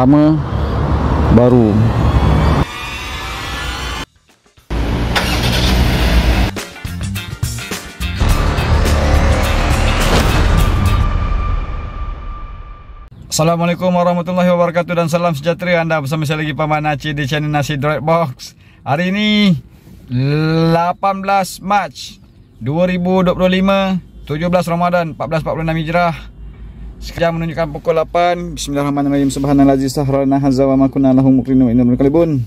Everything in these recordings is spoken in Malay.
lama baru. Assalamualaikum warahmatullahi wabarakatuh dan salam sejahtera. Anda bersama saya lagi Paman Aceh di channel Nasi Droid Box. Hari ini 18 Mac 2025, 17 Ramadan 1446 Hijrah. Sekarang menunjukkan pukul 8. Bismillahirrahmanirrahim. Subhanallah sahrana hazza wa ma kunna lahu muqrinu wa innal qalbun.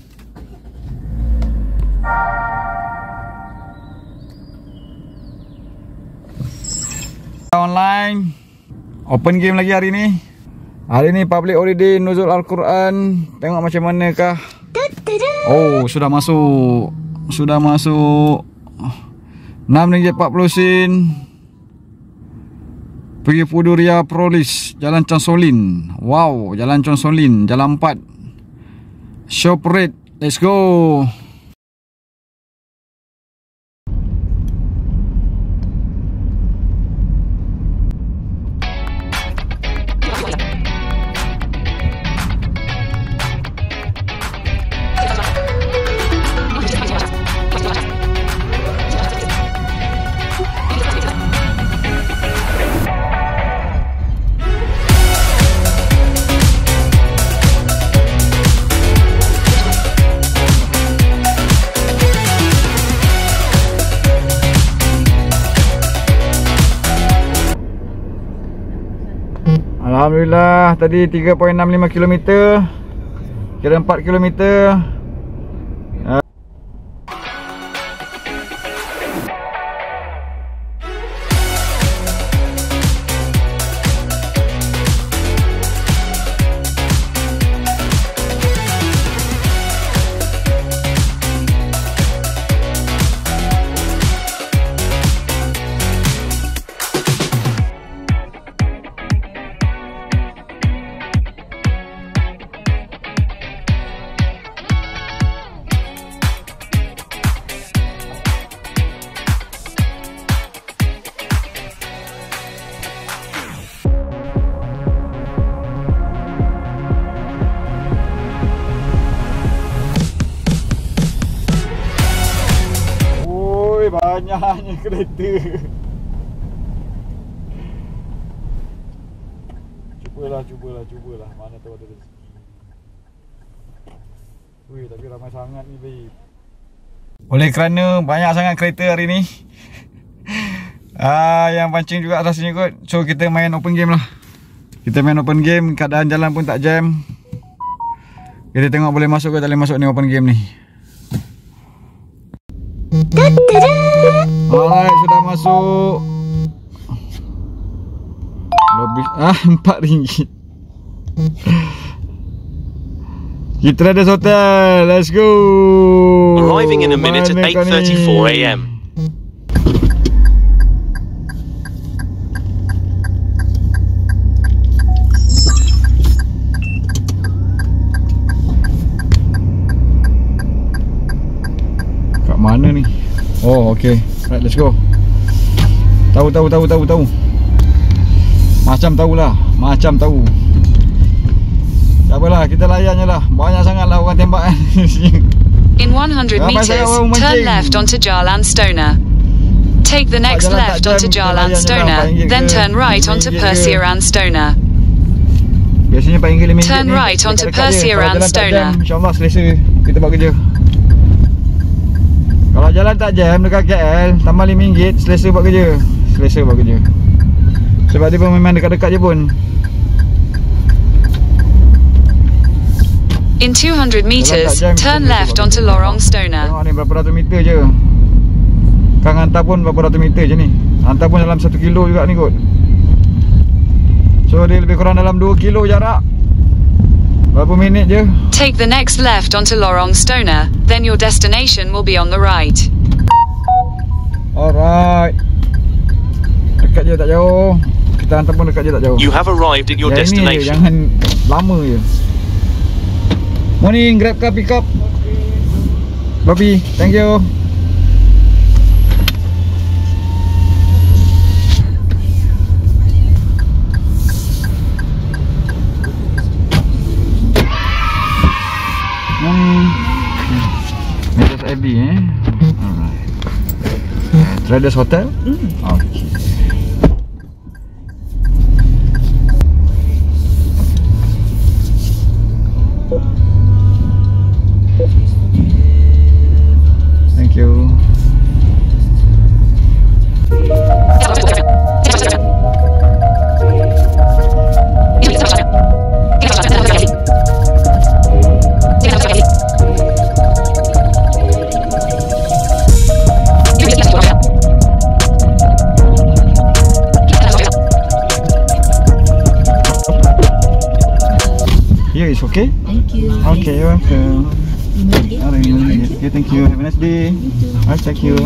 Online open game lagi hari ni. Hari ni public holiday nuzul Al-Quran. Tengok macam manakah. Oh, sudah masuk. Sudah masuk RM6.40. Pergi Puduria Prolis, Jalan Consolin. Wow, Jalan Consolin, Jalan 4. Shop rate. Let's go. Alhamdulillah, tadi 3.65 km. Kira 4 km. Banyaknya kereta. Cubalah. Mana tahu ada rezeki. Wih, tapi ramai sangat ni, babe. Oleh kerana banyak sangat kereta hari ni, yang pancing juga rasanya kot. So kita main open game lah. Kita main open game, keadaan jalan pun tak jam. Kita tengok boleh masuk ke tak boleh masuk ni open game ni. Alright, sudah masuk. Lobby RM4. Kita ada hotel. Let's go. Arriving in a minute at 8:34 AM. Kat mana ni? Oh, okay. Right, let's go. Tahu. Macam tahu. Tak apalah, kita layan je lah. Banyak sangat lah orang tembak kan. In 100 meters, turn left onto Jalan Stoner. Take the next left onto Jalan Stoner, then turn right onto Persiaran Stoner. Biasanya RM4 Turn right onto Persiaran Stoner. InsyaAllah selesa kita buat kerja. Kalau jalan tak jam dekat KL, tambah RM5 selesa buat kerja. Sebab dia pun memang dekat-dekat je pun. In 200 meters, turn left onto Lorong Stoner. Tengok ni berapa ratus meter je. Kang hantar pun berapa ratus meter je ni. Hantar pun dalam 1 kilo juga ni kot. So dia lebih kurang dalam 2 kilo jarak. Berapa minit je. Take the next left onto Lorong Stoner, then your destination will be on the right. Alright. Dekat je tak jauh. Kita hantar pun dekat je tak jauh. You have arrived at your destination. Jangan lama je. Morning, grab car pick up. Bobby, thank you. Traders IB Alright. Traders Hotel? Okay. Thank you. Here is okay? Thank you. Okay, you're welcome. Okay, thank you. Have a nice day. I'll check you.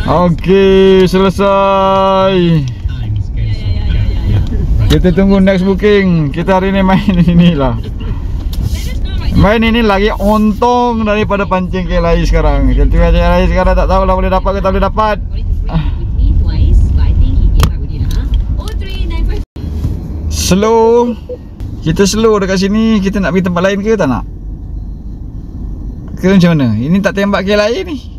Okay, selesai. Kita tunggu next booking. Kita hari ni main ini lah. Main ini lagi untung daripada pancing KLI sekarang. Kita KLI sekarang tak tahu lah boleh dapat ke tak boleh dapat. Slow. Kita slow dekat sini. Kita nak pergi tempat lain ke tak nak? Ke macam mana? Ini tak tembak KLI ni.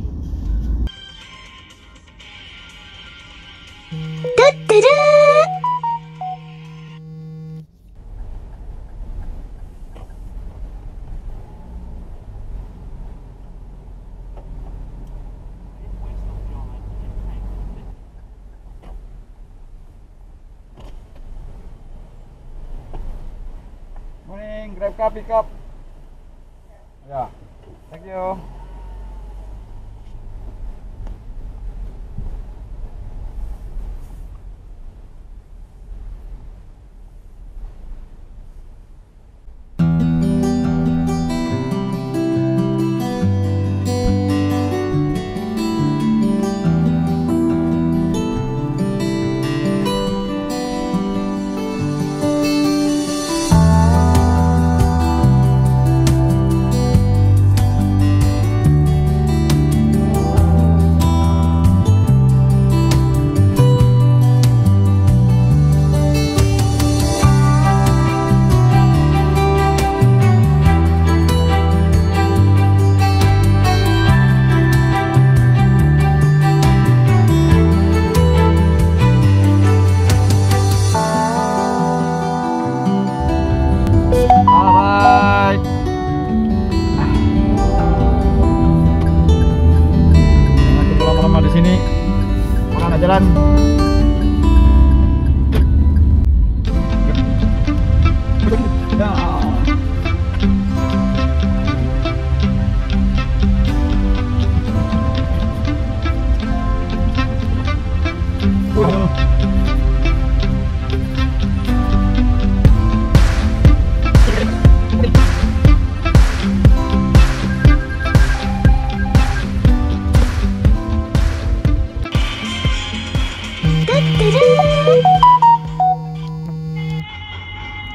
Morning, grab car pick up. Yeah, thank you. Jalan.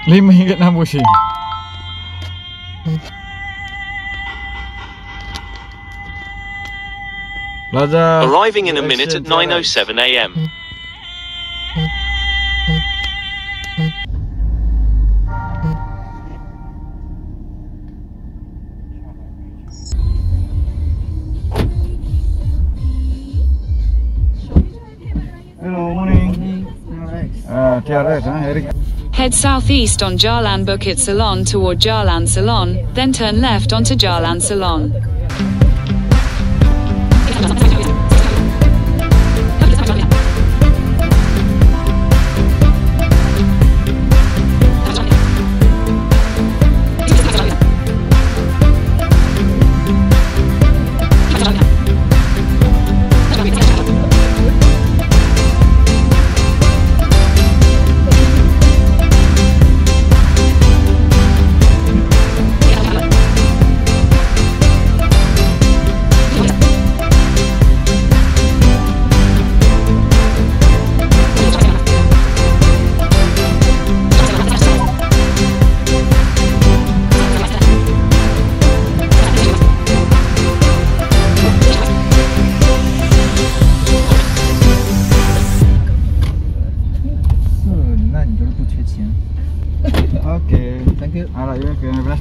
RM5.60. Plaza. Arriving in a minute at 9:07 AM. Hello, morning. TRS, Eric. Head southeast on Jalan Bukit Salon toward Jalan Salon, then turn left onto Jalan Salon.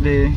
Wednesday.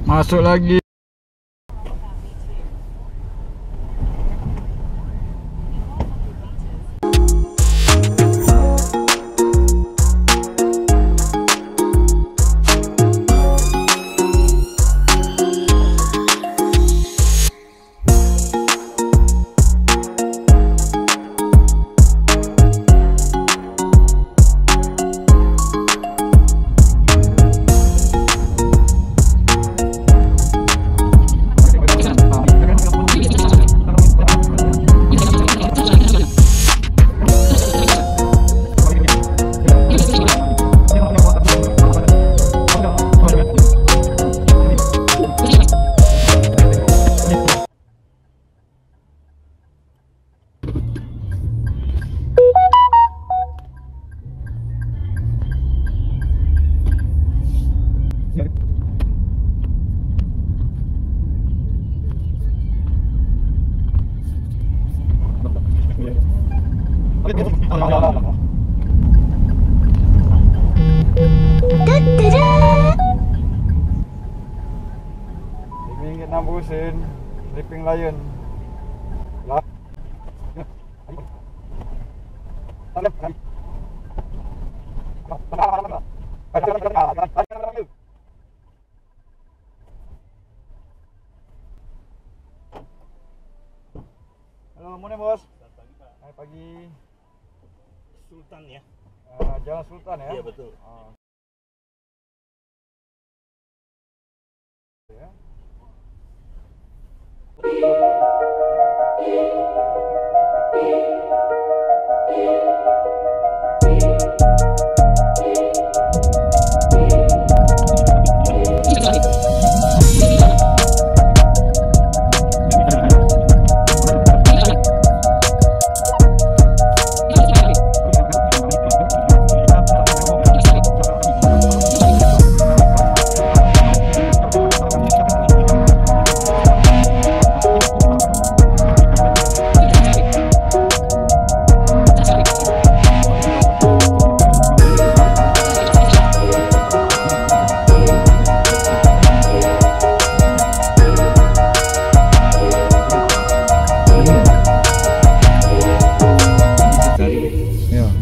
Masuk lagi. RM5.60 Sleeping Lion. Lah. Halo, morning bos. Hai pagi. Sultan ya. Jalan Sultan ya? Iya betul. Ya.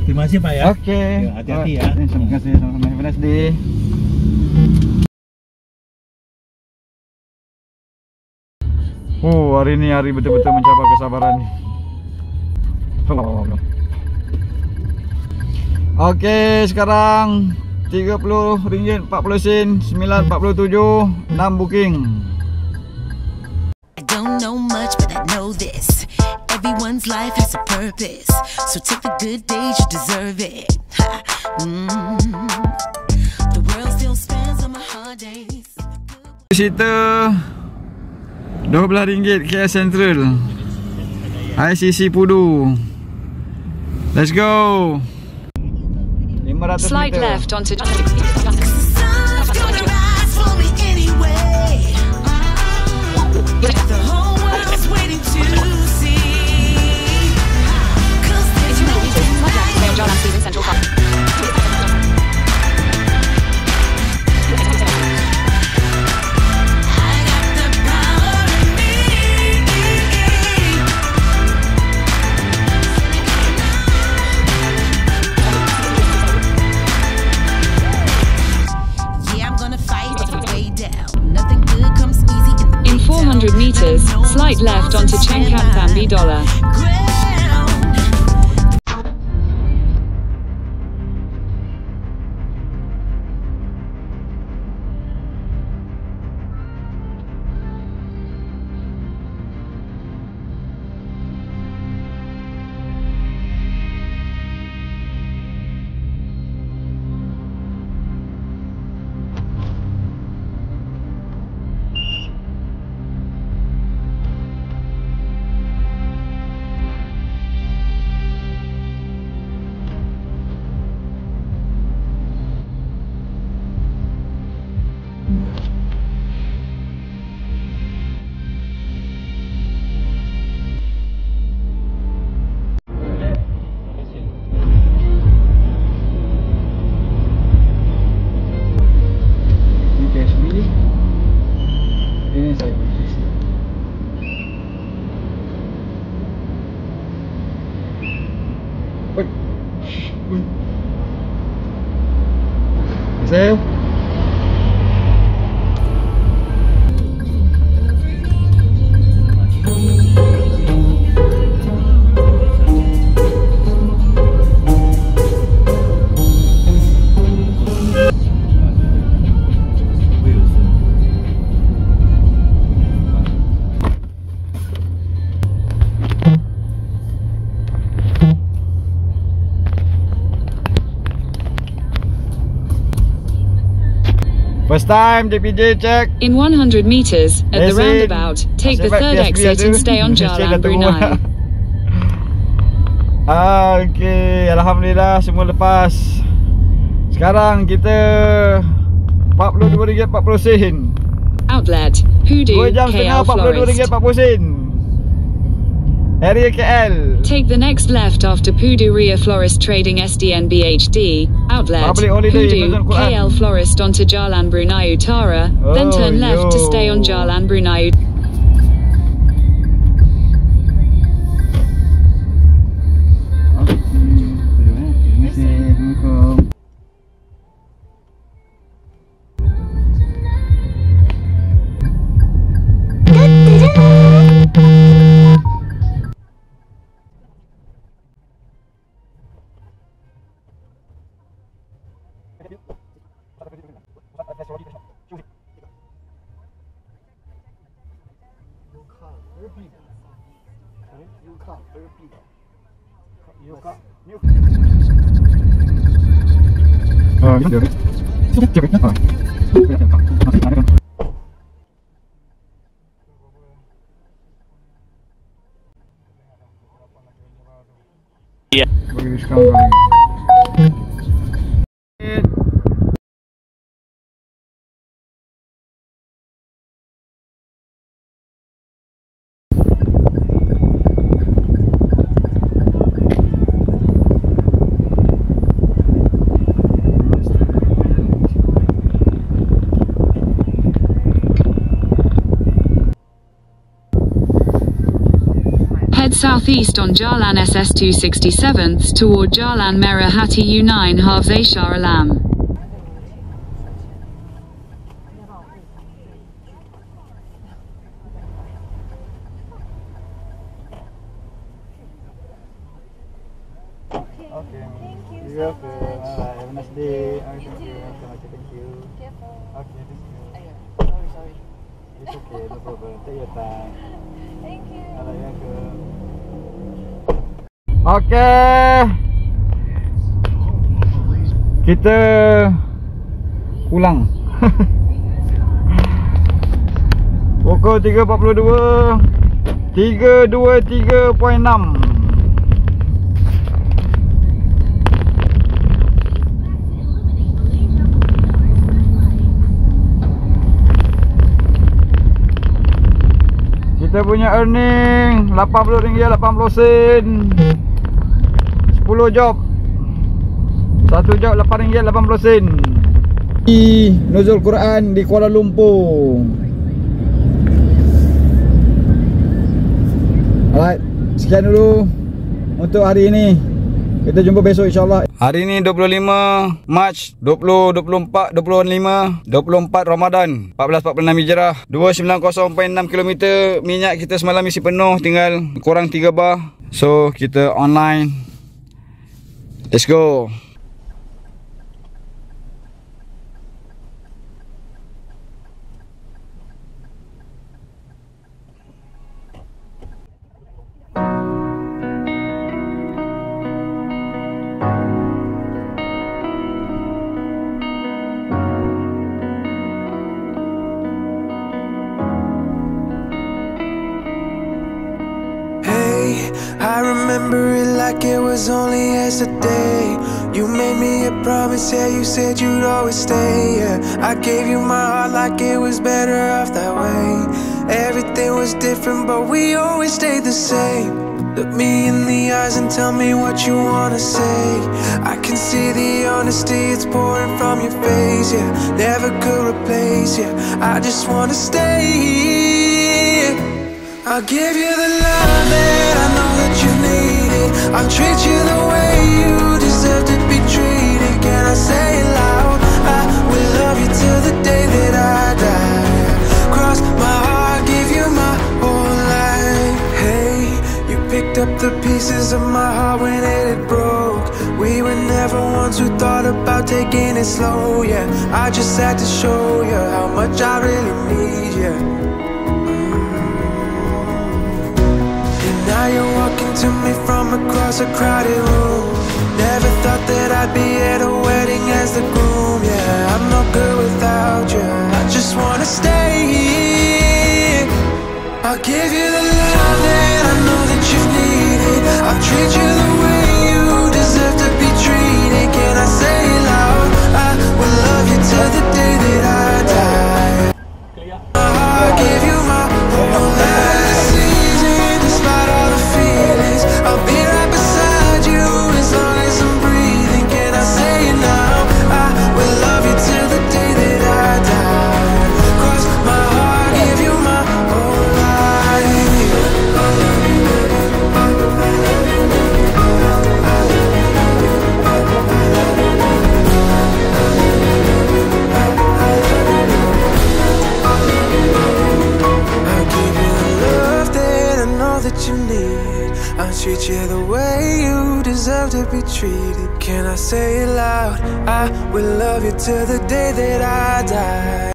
Terima kasih Pak ya. Oke. Hati-hati ya. Terima kasih sama-sama. Have a nice day. Hari ini hari betul-betul mencapai kesabaran. Oke, sekarang RM30, 40 sen, 9.47, 6 booking. I don't know much, but I know this. Everyone's life has a purpose, so take the good days, you deserve it. The world still stands on my hard days. Visita RM12 KL Central, ICC Pudu. Let's go. 500 Slight meter. left onto The sun's gonna rise for me anyway. The whole world's waiting to see. 'Cause there's no denying. Jalan Stephen Central Park. I got the power in me. Yeah, I'm gonna fight it way down. Nothing good comes easy In 400 meters, slight left onto Chenkat Bambi Dollar. Save. First time JPJ check. In 100 meters, at the roundabout, take the third exit and stay on Jalan Brunei. Okay, Alhamdulillah semua lepas. Sekarang kita RM42.40. Outlet, Pudu, 2 jam setengah KL Florist. RM42.40. Area KL. Take the next left after Pudu Ria Florist Trading SDN-BHD. Outlet, Public holiday, Pudu, KL Florist onto Jalan Brunei Utara, then turn left to stay on Jalan Brunei. Yeah. Head southeast on Jalan SS 267th toward Jalan Merah Hati U9 halves Shah Alam. Okay. Thank you. You're welcome. Have a nice day. Thank you. Thank you. Careful. Okay, thank you. Sorry. It's okay, no problem. Take your time. Thank you. Okay. Kita pulang. Pukul 3.42. 323.6. Kita punya earning RM80.80. 10 job. 1 job RM8.80. Di Nuzul Quran di Kuala Lumpur. Alright, sekian dulu untuk hari ini. Kita jumpa besok insyaAllah. Hari ini 25 Mac 2024 24 Ramadan 1446 Hijrah, 290.6 km. Minyak kita semalam isi penuh, tinggal kurang 3 bar. So kita online. Let's go. I remember it like it was only yesterday. You made me a promise, yeah, you said you'd always stay, yeah. I gave you my heart like it was better off that way. Everything was different, but we always stayed the same. Look me in the eyes and tell me what you wanna say. I can see the honesty, it's pouring from your face, yeah. Never could replace, yeah. I just wanna stay. I'll give you the love that I know that you needed. I'll treat you the way you deserve to be treated. Can I say it loud? I picked up the pieces of my heart when it had broke. We were never ones who thought about taking it slow, yeah. I just had to show you how much I really need you. And now you're walking to me from across a crowded room. Never thought that I'd be at a wedding as the groom, yeah. I'm no good without you, I just wanna stay here. I'll give you the love that I know that you've needed. I'll treat you the way you deserve to be treated. Can I say it loud? I will love you till the day that I die. I'll give you my whole life season, despite all the feelings. I'll be right beside you as long as I'm breathing. Can I say it now? I will love you till the day that I die. Cross my heart, give you my whole life. I'll give you the love that I know that you need. I'll treat you the way you deserve to be treated. Can I say it loud? I will love you till the day that I die.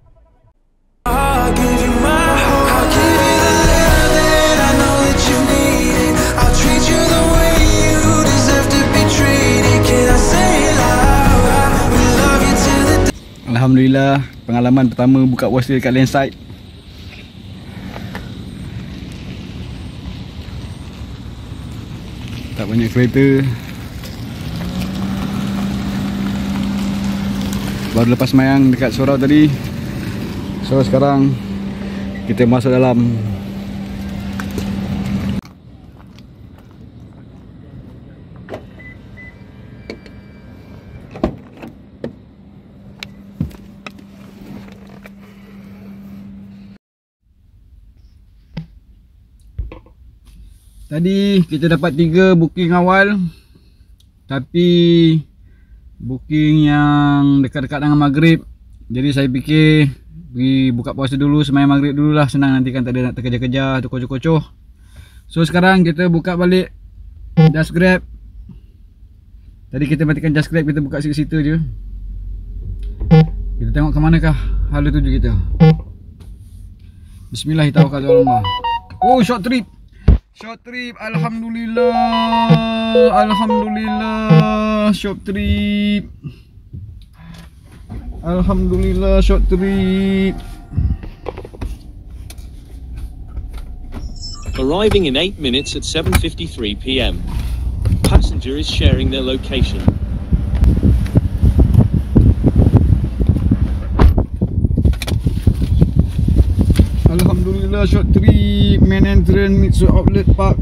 I'll give you my whole. I'll give you the love that I know that you needed. I'll treat you the way you deserve to be treated. Can I say it loud? I will love you till the day. Alhamdulillah, pengalaman pertama buka puasa dekat Landside. Tak banyak kereta. Baru lepas semayang dekat surau tadi. So sekarang kita masuk dalam. Tadi kita dapat 3 booking awal, tapi booking yang dekat-dekat dengan maghrib. Jadi saya fikir pergi buka puasa dulu, semayang maghrib dulu lah, senang, nanti kan tak ada nak terkejar-kejar atau kocoh-kocoh. So sekarang kita buka balik Just Grab. Tadi kita matikan Just Grab, kita buka situ-situ je. Kita tengok ke manakah hala tuju kita. Bismillahirrahmanirrahim. Oh, short trip. Short trip, alhamdulillah. Alhamdulillah, short trip. Alhamdulillah, short trip. Arriving in 8 minutes at 7:53 PM. Passenger is sharing their location. Alhamdulillah, short trip, main entrance Mitsu Outlet Park.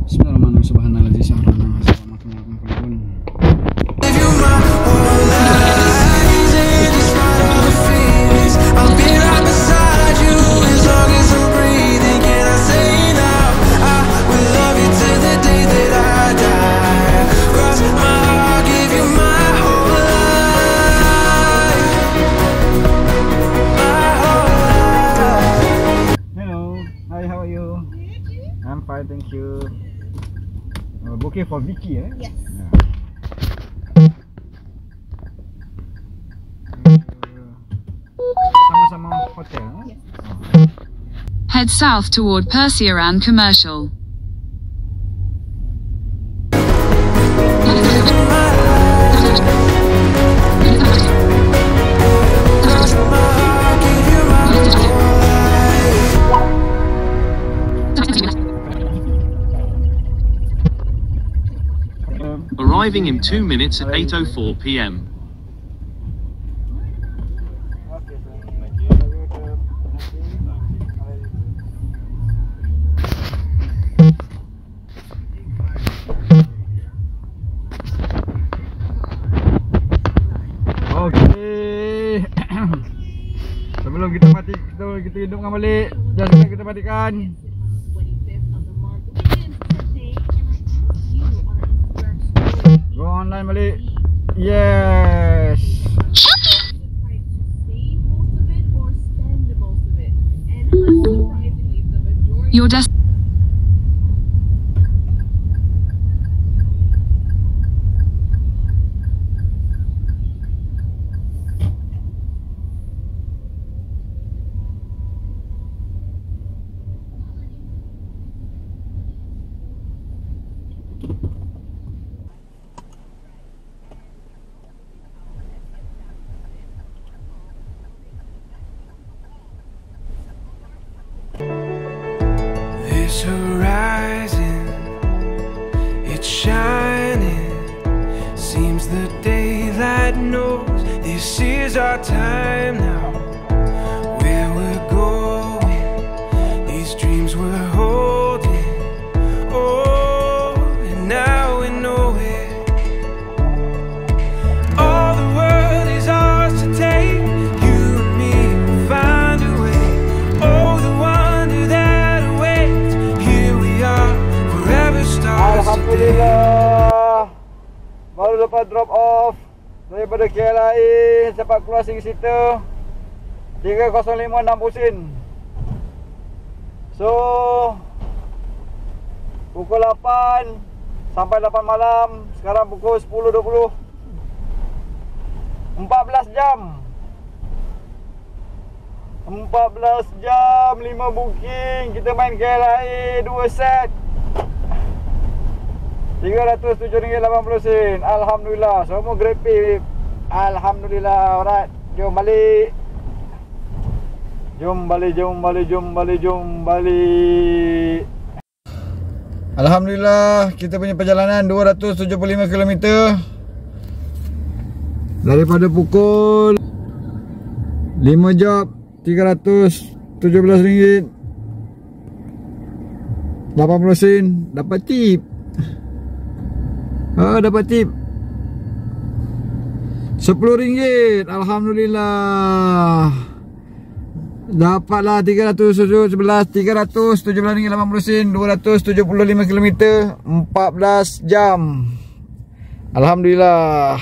Bismillahirrahmanirrahim. Subhanallah, sahrana assalamualaikum. Give you my whole life, despite all the feelings. I'll be right beside you as long as I'm breathing. Can I say it now? I will love you till the day that I die. Cross my heart, give you my whole life. My whole life. Hello, hi, how are you? I'm fine, thank you. Booking for Vicky, eh? Yes. Sama-sama hotel, eh? Yes. Head south toward Perseoran Commercial. Cross my heart, give you my whole life. Arriving in 2 minutes at 8:04 PM. Okey. Sebelum kita mati, kita hidupkan balik. Jangan kita matikan. Go online balik. Yes. Your destination. This horizon, it's shining. Seems the daylight knows this is our time now. Where we're going, these dreams we're holding. Oh, and now we know it. All the world is ours to take. You and me will find a way. Oh, the wonder that awaits. Here we are, forever stars today. Alhamdulillah, baru dapat drop off daripada KLIA. Dapat keluar single seater 30560 sen. So pukul 8 sampai 8 malam. Sekarang pukul 10.20. 14 jam 5 booking. Kita main KLIA 2 set RM307.80. Alhamdulillah, semua grade P. Alhamdulillah. Alright, jom balik. Jom balik. Alhamdulillah, kita punya perjalanan 275 km. Daripada pukul 5 job RM317.80. Dapat tip. Dapat tip RM10. Alhamdulillah. Dapatlah RM317.80. 275 km 14 jam. Alhamdulillah.